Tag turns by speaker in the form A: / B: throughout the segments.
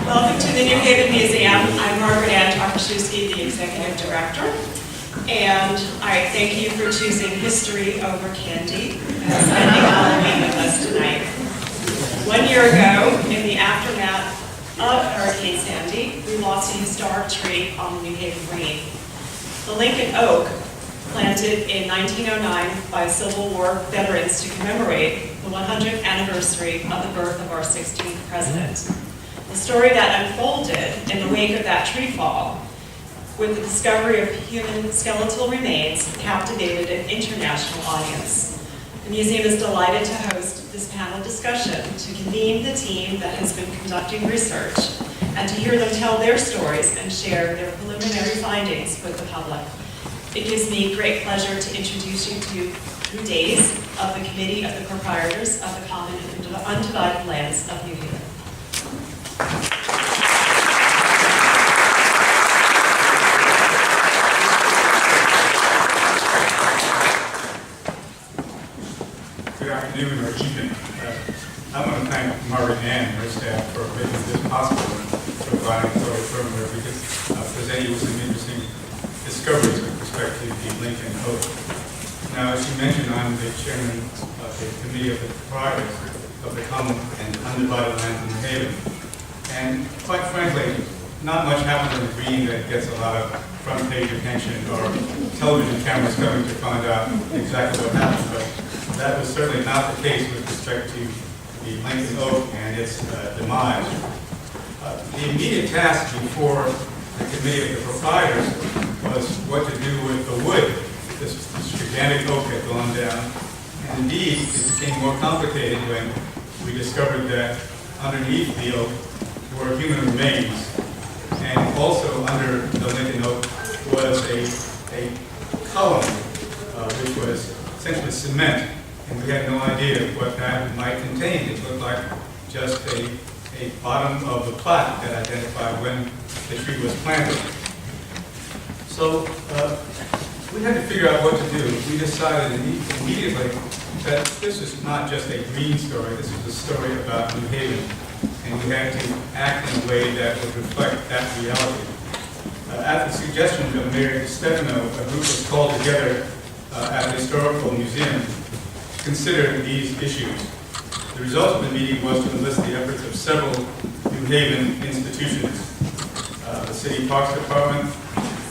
A: Welcome to the New Haven Museum. I'm Margaret Ann Tarkaszewski, the Executive Director, and I thank you for choosing history over candy and spending Halloween with us tonight. 1 year ago, in the aftermath of Hurricane Sandy, we lost a historic tree on the New Haven Green. The Lincoln Oak, planted in 1909 by Civil War veterans to commemorate the 100th anniversary of the birth of our 16th president. The story that unfolded in the wake of that tree fall, with the discovery of human skeletal remains, captivated an international audience. The museum is delighted to host this panel discussion, to convene the team that has been conducting research, and to hear them tell their stories and share their preliminary findings with the public. It gives me great pleasure to introduce you to the days of the Committee of the Proprietors of the Common and Undivided Lands of New Haven.
B: Good afternoon or evening. I want to thank Margaret Ann and her staff for making this possible and providing a total firmware because presenting you with some interesting discoveries with respect to the Lincoln Oak. Now, as you mentioned, I'm the chairman of the Committee of the Proprietors of the Common and Undivided Lands in New Haven. And quite frankly, not much happens on the Green that gets a lot of front page attention or television cameras coming to find out exactly what happened. But that was certainly not the case with respect to the Lincoln Oak and its demise. The immediate task before the Committee of the Proprietors was what to do with the wood. This gigantic oak had gone down. And indeed, it became more complicated when we discovered that underneath the oak were human remains. And also under the Lincoln Oak was a column, which was essentially cement. And we had no idea what that might contain. It looked like just a bottom of the plaque that identified when the tree was planted. So we had to figure out what to do. We decided immediately that this is not just a green story, this is a story about New Haven. And we had to act in a way that would reflect that reality. At the suggestion of Mayor Stefano, a group was called together at the Historical Museum to consider these issues. The result of the meeting was to enlist the efforts of several New Haven institutions. The City Parks Department,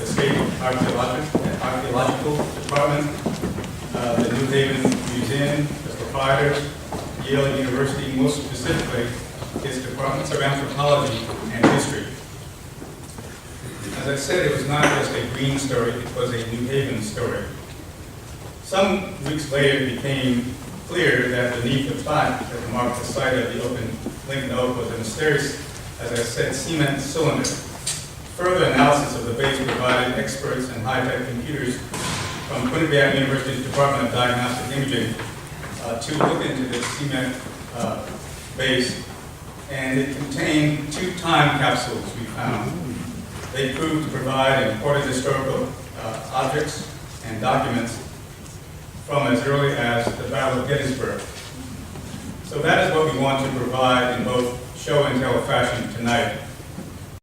B: the State Archaeological Department, the New Haven Museum, the proprietors, Yale University, most specifically, its departments of anthropology and history. As I said, it was not just a green story, it was a New Haven story. Some weeks later, it became clear that beneath the plaque that marked the site of the open Lincoln Oak was a mysterious, as I said, cement cylinder. Further analysis of the base provided experts and high-tech computers from Quinnipiac University's Department of Diagnostic Imaging to look into this cement base, and it contained 2 time capsules we found. They proved to provide important historical objects and documents from as early as the Battle of Gettysburg. So that is what we want to provide in both show and tell fashion tonight.